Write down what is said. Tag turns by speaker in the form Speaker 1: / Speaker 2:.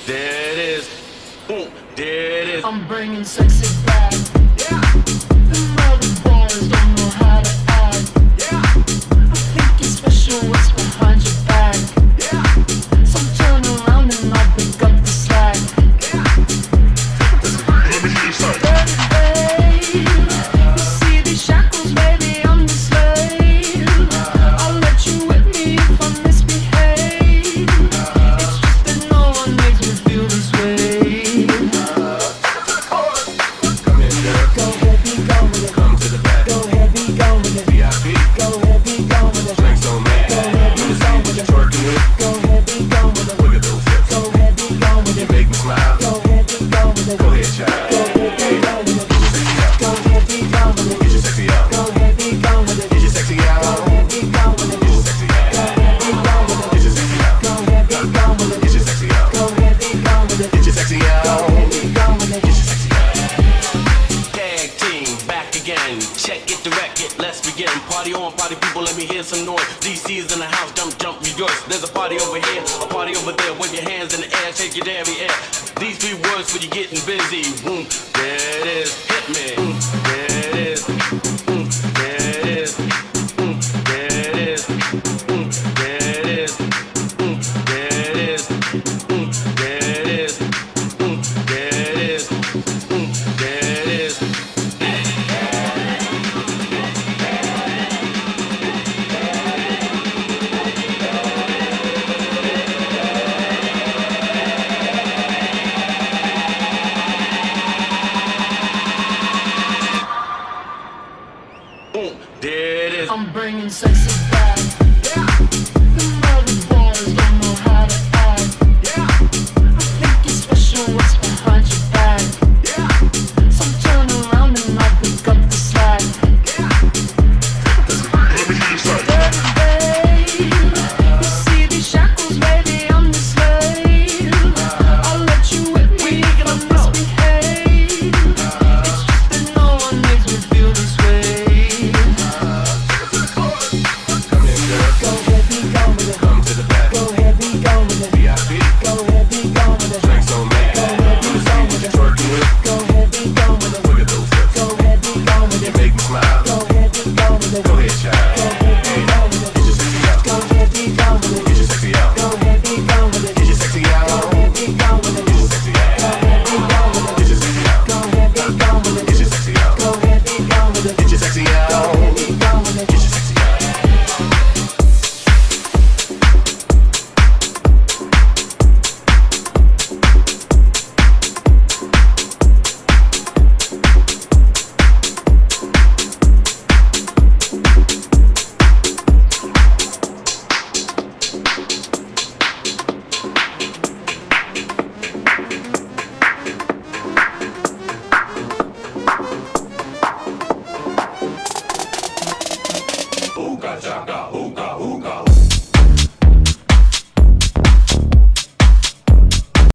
Speaker 1: there it is. There it is.
Speaker 2: I'm bringing sexy back. Yeah. The other boys don't know how to act. Yeah. I think it's special what's behind your back. Yeah. So turn around and I'll pick up the slack. Yeah.
Speaker 3: Let me hear you say.
Speaker 2: Baby, you see these shackles, baby, I'm the slave. I'll let you whip me if I misbehave. It's just that no one makes me feel this way.
Speaker 3: Come in, girl.
Speaker 2: Go ahead, be gone with it.
Speaker 3: Come to the back.
Speaker 2: Go ahead, be gone with it.
Speaker 3: VIP.
Speaker 2: Go ahead, be gone with it.
Speaker 3: Drinks on me.
Speaker 2: Go ahead, be
Speaker 3: Let me see
Speaker 2: gone
Speaker 3: what
Speaker 2: with
Speaker 3: you
Speaker 2: it.
Speaker 3: twerking with.
Speaker 2: Go ahead, be gone with it.
Speaker 3: Look at those hips.
Speaker 2: Go ahead, be gone with
Speaker 3: You
Speaker 2: it.
Speaker 3: make me smile.
Speaker 2: Go ahead, be gone with it.
Speaker 3: Go ahead, child.
Speaker 2: Go ahead, be gone with it.
Speaker 3: Get your sexy out.
Speaker 2: Go ahead, be gone with it.
Speaker 3: Get your sexy out.
Speaker 2: Go ahead, be gone with it.
Speaker 3: Get your sexy out.
Speaker 2: Go ahead, be gone with it.
Speaker 3: Get your sexy out.
Speaker 2: Go ahead, be gone with it.
Speaker 3: Get your sexy out.
Speaker 2: Go ahead, be gone with it.
Speaker 3: Get your sexy out.
Speaker 2: Go ahead, be gone with it.
Speaker 3: Get your sexy out.
Speaker 2: Go ahead, be gone with it.
Speaker 3: Get your sexy out.
Speaker 1: Tag team, back again. Check it, direct it, let's begin. Party on, party people, let me hear some noise. DC is in the house, jump, jump, rejoice. There's a party over here, a party over there. Wave your hands in the air, shake your damn air. These three words for you getting busy. There it is, hit me. There it is. There it is. There it is. There it is. There it is. There it is. There it is. There it is. There it is.
Speaker 2: I'm bringing sexy